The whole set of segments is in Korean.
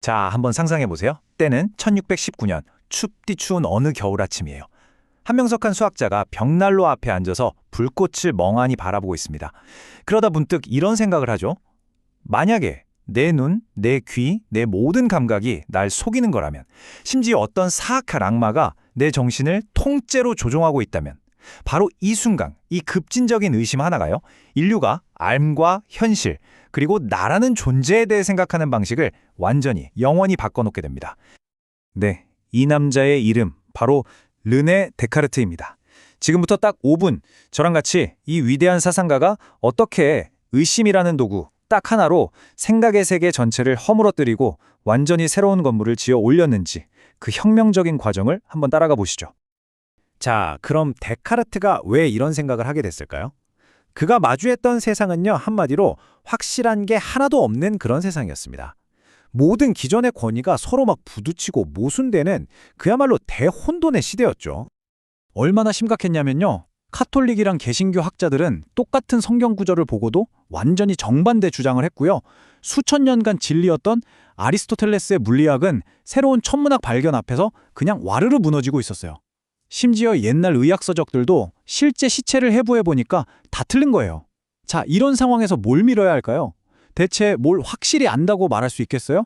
자, 한번 상상해 보세요. 때는 1619년 춥디 추운 어느 겨울 아침이에요. 한명석한 수학자가 벽난로 앞에 앉아서 불꽃을 멍하니 바라보고 있습니다. 그러다 문득 이런 생각을 하죠. 만약에 내 눈, 내 귀, 내 모든 감각이 날 속이는 거라면, 심지어 어떤 사악한 악마가 내 정신을 통째로 조종하고 있다면, 바로 이 순간, 이 급진적인 의심 하나가요, 인류가 삶과 현실, 그리고 나라는 존재에 대해 생각하는 방식을 완전히 영원히 바꿔놓게 됩니다. 네, 이 남자의 이름 바로 르네 데카르트입니다. 지금부터 딱 5분 저랑 같이 이 위대한 사상가가 어떻게 의심이라는 도구 딱 하나로 생각의 세계 전체를 허물어뜨리고 완전히 새로운 건물을 지어 올렸는지 그 혁명적인 과정을 한번 따라가 보시죠. 자, 그럼 데카르트가 왜 이런 생각을 하게 됐을까요? 그가 마주했던 세상은요, 한마디로 확실한 게 하나도 없는 그런 세상이었습니다. 모든 기존의 권위가 서로 막 부딪히고 모순되는 그야말로 대혼돈의 시대였죠. 얼마나 심각했냐면요. 카톨릭이랑 개신교 학자들은 똑같은 성경 구절을 보고도 완전히 정반대 주장을 했고요. 수천 년간 진리였던 아리스토텔레스의 물리학은 새로운 천문학 발견 앞에서 그냥 와르르 무너지고 있었어요. 심지어 옛날 의학 서적들도 실제 시체를 해부해보니까 다 틀린 거예요. 자, 이런 상황에서 뭘 믿어야 할까요? 대체 뭘 확실히 안다고 말할 수 있겠어요?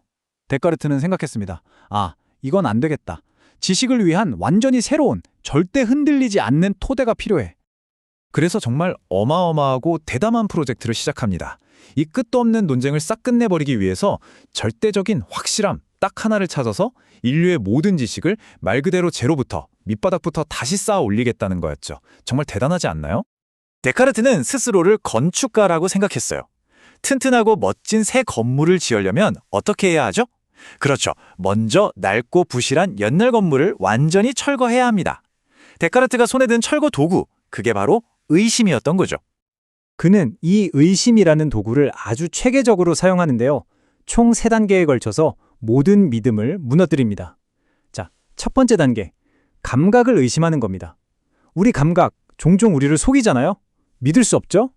데카르트는 생각했습니다. 아, 이건 안 되겠다. 지식을 위한 완전히 새로운, 절대 흔들리지 않는 토대가 필요해. 그래서 정말 어마어마하고 대담한 프로젝트를 시작합니다. 이 끝도 없는 논쟁을 싹 끝내버리기 위해서 절대적인 확실함 딱 하나를 찾아서 인류의 모든 지식을 말 그대로 제로부터 밑바닥부터 다시 쌓아 올리겠다는 거였죠. 정말 대단하지 않나요? 데카르트는 스스로를 건축가라고 생각했어요. 튼튼하고 멋진 새 건물을 지으려면 어떻게 해야 하죠? 그렇죠. 먼저 낡고 부실한 옛날 건물을 완전히 철거해야 합니다. 데카르트가 손에 든 철거 도구, 그게 바로 의심이었던 거죠. 그는 이 의심이라는 도구를 아주 체계적으로 사용하는데요. 총 3단계에 걸쳐서 모든 믿음을 무너뜨립니다. 자, 첫 번째 단계. 감각을 의심하는 겁니다. 우리 감각, 종종 우리를 속이잖아요? 믿을 수 없죠?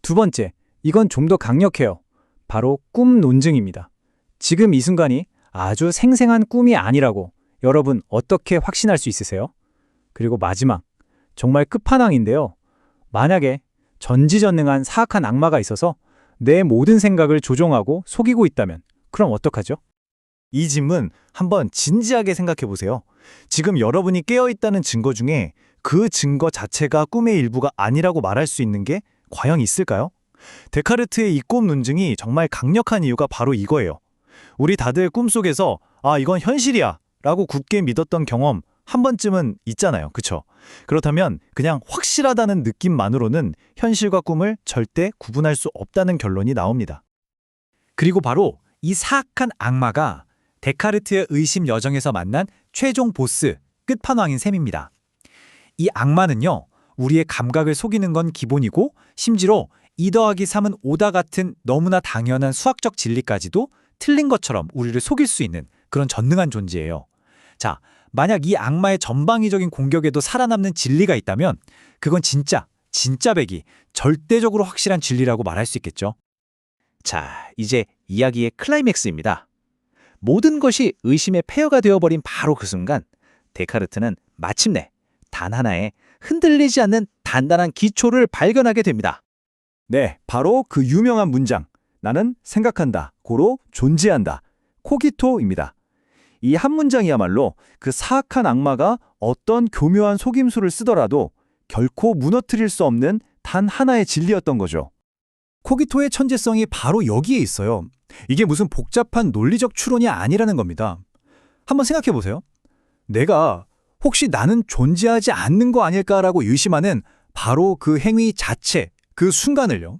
두 번째, 이건 좀 더 강력해요. 바로 꿈 논증입니다. 지금 이 순간이 아주 생생한 꿈이 아니라고 여러분 어떻게 확신할 수 있으세요? 그리고 마지막, 정말 끝판왕인데요. 만약에 전지전능한 사악한 악마가 있어서 내 모든 생각을 조종하고 속이고 있다면 그럼 어떡하죠? 이 질문 한번 진지하게 생각해 보세요. 지금 여러분이 깨어있다는 증거 중에 그 증거 자체가 꿈의 일부가 아니라고 말할 수 있는 게 과연 있을까요? 데카르트의 이 꿈 논증이 정말 강력한 이유가 바로 이거예요. 우리 다들 꿈속에서 아, 이건 현실이야 라고 굳게 믿었던 경험 한 번쯤은 있잖아요. 그쵸? 그렇다면 그냥 확실하다는 느낌만으로는 현실과 꿈을 절대 구분할 수 없다는 결론이 나옵니다. 그리고 바로 이 사악한 악마가 데카르트의 의심 여정에서 만난 최종 보스, 끝판왕인 셈입니다. 이 악마는요, 우리의 감각을 속이는 건 기본이고 심지어 2 더하기 3은 5다 같은 너무나 당연한 수학적 진리까지도 틀린 것처럼 우리를 속일 수 있는 그런 전능한 존재예요. 자, 만약 이 악마의 전방위적인 공격에도 살아남는 진리가 있다면 그건 진짜 백이 절대적으로 확실한 진리라고 말할 수 있겠죠. 자, 이제 이야기의 클라이맥스입니다. 모든 것이 의심의 폐허가 되어버린 바로 그 순간 데카르트는 마침내 단 하나의 흔들리지 않는 단단한 기초를 발견하게 됩니다. 네, 바로 그 유명한 문장. 나는 생각한다, 고로 존재한다. 코기토입니다. 이 한 문장이야말로 그 사악한 악마가 어떤 교묘한 속임수를 쓰더라도 결코 무너뜨릴 수 없는 단 하나의 진리였던 거죠. 코기토의 천재성이 바로 여기에 있어요. 이게 무슨 복잡한 논리적 추론이 아니라는 겁니다. 한번 생각해 보세요. 내가 혹시 나는 존재하지 않는 거 아닐까라고 의심하는 바로 그 행위 자체, 그 순간을요.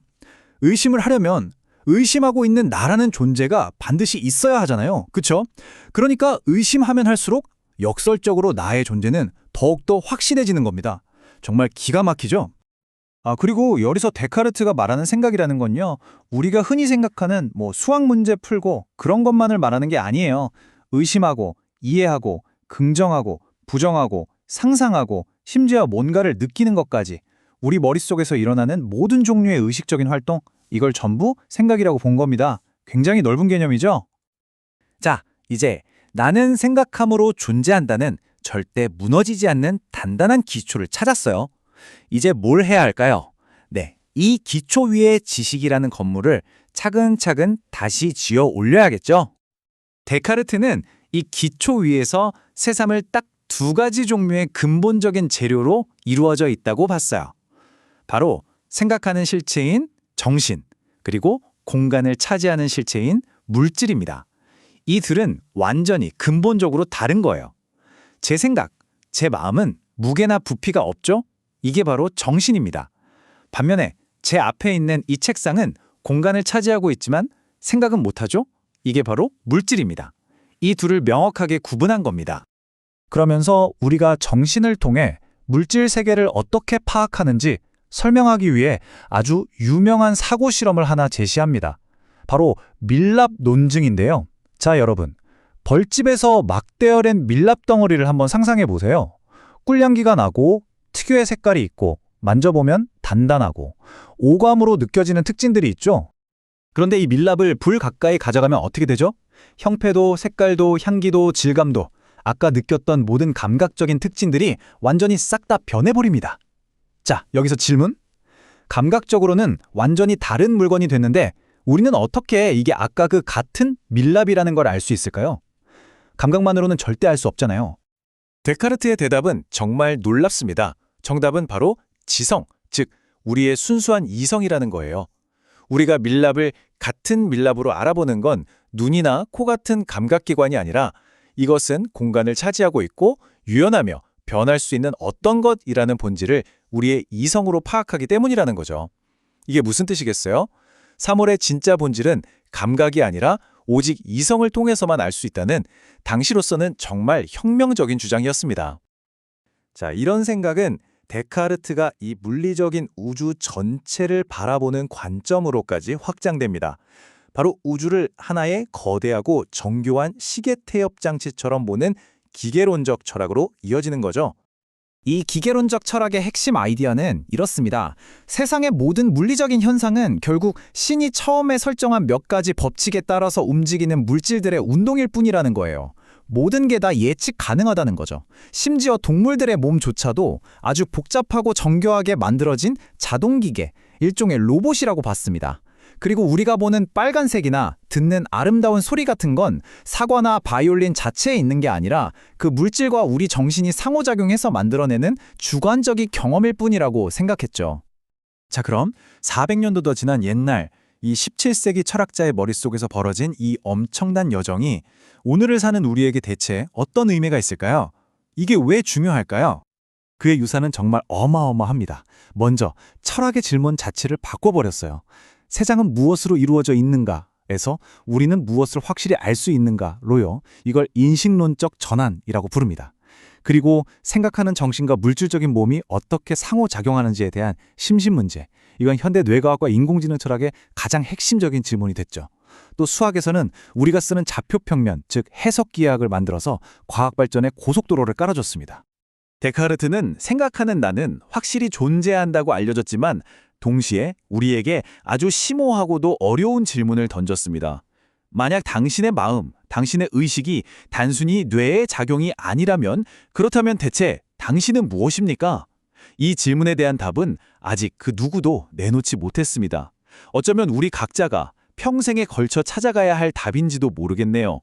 의심을 하려면 의심하고 있는 나라는 존재가 반드시 있어야 하잖아요. 그쵸? 그러니까 의심하면 할수록 역설적으로 나의 존재는 더욱더 확실해지는 겁니다. 정말 기가 막히죠? 그리고 여기서 데카르트가 말하는 생각이라는 건요. 우리가 흔히 생각하는 수학 문제 풀고 그런 것만을 말하는 게 아니에요. 의심하고, 이해하고, 긍정하고, 부정하고, 상상하고, 심지어 뭔가를 느끼는 것까지 우리 머릿속에서 일어나는 모든 종류의 의식적인 활동, 이걸 전부 생각이라고 본 겁니다. 굉장히 넓은 개념이죠? 자, 이제 나는 생각함으로 존재한다는 절대 무너지지 않는 단단한 기초를 찾았어요. 이제 뭘 해야 할까요? 네, 이 기초 위에 지식이라는 건물을 차근차근 다시 지어 올려야겠죠? 데카르트는 이 기초 위에서 새삼을 딱 두 가지 종류의 근본적인 재료로 이루어져 있다고 봤어요. 바로 생각하는 실체인 정신, 그리고 공간을 차지하는 실체인 물질입니다. 이 둘은 완전히 근본적으로 다른 거예요. 제 생각, 제 마음은 무게나 부피가 없죠? 이게 바로 정신입니다. 반면에 제 앞에 있는 이 책상은 공간을 차지하고 있지만 생각은 못하죠? 이게 바로 물질입니다. 이 둘을 명확하게 구분한 겁니다. 그러면서 우리가 정신을 통해 물질 세계를 어떻게 파악하는지 설명하기 위해 아주 유명한 사고 실험을 하나 제시합니다. 바로 밀랍 논증인데요. 자, 여러분. 벌집에서 막대어낸 밀랍 덩어리를 한번 상상해 보세요. 꿀향기가 나고 특유의 색깔이 있고 만져보면 단단하고 오감으로 느껴지는 특징들이 있죠. 그런데 이 밀랍을 불 가까이 가져가면 어떻게 되죠? 형태도 색깔도 향기도 질감도 아까 느꼈던 모든 감각적인 특징들이 완전히 싹 다 변해버립니다. 자, 여기서 질문. 감각적으로는 완전히 다른 물건이 됐는데 우리는 어떻게 이게 아까 그 같은 밀랍이라는 걸 알 수 있을까요? 감각만으로는 절대 알 수 없잖아요. 데카르트의 대답은 정말 놀랍습니다. 정답은 바로 지성, 즉 우리의 순수한 이성이라는 거예요. 우리가 밀랍을 같은 밀랍으로 알아보는 건 눈이나 코 같은 감각기관이 아니라 이것은 공간을 차지하고 있고 유연하며 변할 수 있는 어떤 것이라는 본질을 우리의 이성으로 파악하기 때문이라는 거죠. 이게 무슨 뜻이겠어요? 3월의 진짜 본질은 감각이 아니라 오직 이성을 통해서만 알 수 있다는 당시로서는 정말 혁명적인 주장이었습니다. 자, 이런 생각은 데카르트가 이 물리적인 우주 전체를 바라보는 관점으로까지 확장됩니다. 바로 우주를 하나의 거대하고 정교한 시계 태엽 장치처럼 보는 기계론적 철학으로 이어지는 거죠. 이 기계론적 철학의 핵심 아이디어는 이렇습니다. 세상의 모든 물리적인 현상은 결국 신이 처음에 설정한 몇 가지 법칙에 따라서 움직이는 물질들의 운동일 뿐이라는 거예요. 모든 게 다 예측 가능하다는 거죠. 심지어 동물들의 몸조차도 아주 복잡하고 정교하게 만들어진 자동기계, 일종의 로봇이라고 봤습니다. 그리고 우리가 보는 빨간색이나 듣는 아름다운 소리 같은 건 사과나 바이올린 자체에 있는 게 아니라 그 물질과 우리 정신이 상호작용해서 만들어내는 주관적인 경험일 뿐이라고 생각했죠. 자, 그럼 400년도 더 지난 옛날 이 17세기 철학자의 머릿속에서 벌어진 이 엄청난 여정이 오늘을 사는 우리에게 대체 어떤 의미가 있을까요? 이게 왜 중요할까요? 그의 유산은 정말 어마어마합니다. 먼저 철학의 질문 자체를 바꿔버렸어요. 세상은 무엇으로 이루어져 있는가에서 우리는 무엇을 확실히 알 수 있는가로요. 이걸 인식론적 전환이라고 부릅니다. 그리고 생각하는 정신과 물질적인 몸이 어떻게 상호작용하는지에 대한 심신 문제. 이건 현대 뇌과학과 인공지능 철학의 가장 핵심적인 질문이 됐죠. 또 수학에서는 우리가 쓰는 좌표평면, 즉 해석기하학을 만들어서 과학 발전의 고속도로를 깔아줬습니다. 데카르트는 생각하는 나는 확실히 존재한다고 알려졌지만 동시에 우리에게 아주 심오하고도 어려운 질문을 던졌습니다. 만약 당신의 마음, 당신의 의식이 단순히 뇌의 작용이 아니라면 그렇다면 대체 당신은 무엇입니까? 이 질문에 대한 답은 아직 그 누구도 내놓지 못했습니다. 어쩌면 우리 각자가 평생에 걸쳐 찾아가야 할 답인지도 모르겠네요.